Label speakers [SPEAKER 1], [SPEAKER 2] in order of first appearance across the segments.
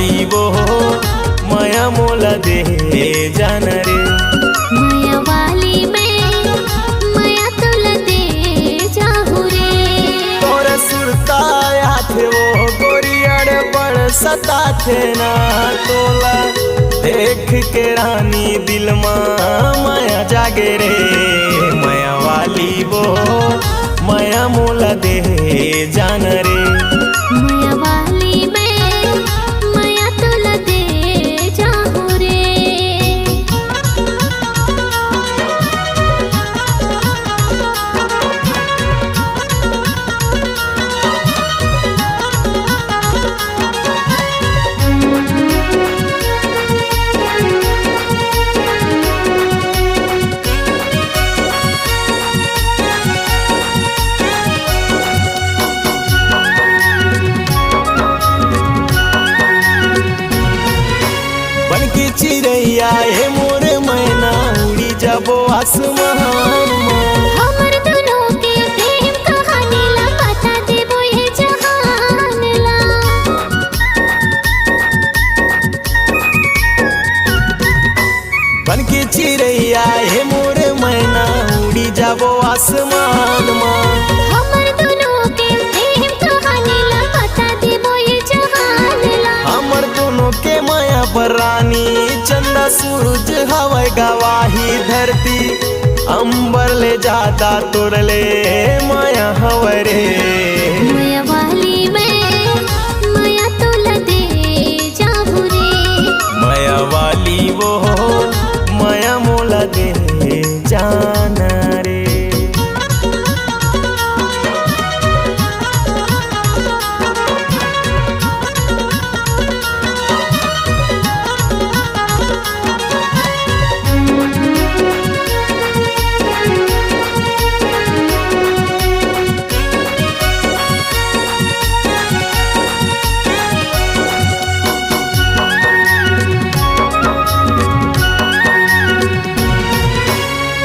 [SPEAKER 1] वाली वो माया मोला दे जान रे।
[SPEAKER 2] माया वाली में माया तुला दे जाहू रे।
[SPEAKER 1] तोरे सुरताया थे वो गोरियाड़े बड़ सता थे ना तोला देख के रानी दिल माँ माया जागे रे। माया वाली वो माया मोला दे जान रे।
[SPEAKER 2] माया वाली में माया तुला दे जाहू रे।
[SPEAKER 1] बनकी चिड़ैया हे मोर मैना उड़ी जाबो आसमान में।
[SPEAKER 2] हमर दोनों के प्रेम कहानी ला बता देबो ये जहान ला।
[SPEAKER 1] बनकी चिड़ैया हे मोर मैना उड़ी जाबो आसमान में।
[SPEAKER 2] हमर दोनों के प्रेम कहानी ला बता देबो ये जहान ला।
[SPEAKER 1] हमर दोनों के माया पर रानी चंदा सूरज हवा गवाही धरती अंबर ले जाता तोरले माया हवरे।
[SPEAKER 2] माया वाली में माया तुला दे जाहू रे।
[SPEAKER 1] माया वाली वो माया मोला दे जान रे।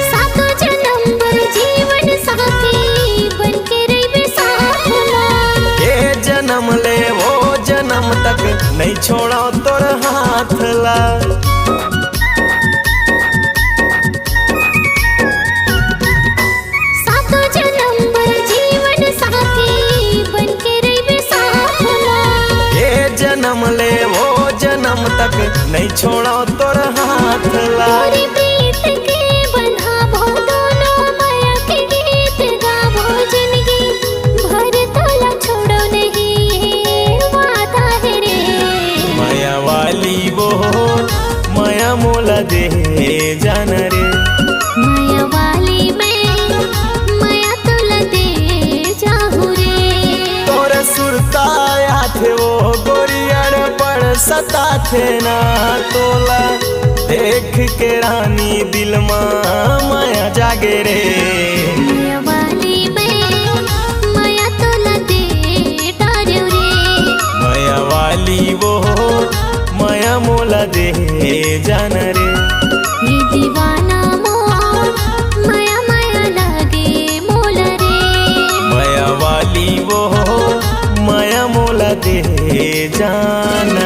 [SPEAKER 2] सातो जन्म भर जीवन साथी बनके रहिबे साथ ला।
[SPEAKER 1] ये जन्म ले वो जन्म तक नहीं छोड़ा तोर हाथ ला।
[SPEAKER 2] सातो जन्म भर जीवन साथी बनके रहिबे साथ ला।
[SPEAKER 1] ये जन्म ले वो जन्म तक नहीं छोड़ा तोर हाथ ला।
[SPEAKER 2] तोरी प्रीत के बंधाबो दोनों माया के गीत गाबो जिंदगी भर तोला छोड़ो नहीं वादा है रे।
[SPEAKER 1] माया वाली वो माया मोला दे जान रे।
[SPEAKER 2] माया वाली में माया तुला दे जाहू रे।
[SPEAKER 1] तोरे सुरताया थे वो गोरियाड़े बड़ सता थे ना तोला देख के रानी दिल माँ माया जागे रे।
[SPEAKER 2] माया वाली में माया तुला दे डार्यो रे।
[SPEAKER 1] माया वाली वो माया मोला दे जान रे।
[SPEAKER 2] ये दीवाना मोर माया माया लागे मोला रे।
[SPEAKER 1] माया वाली वो माया मोला दे जान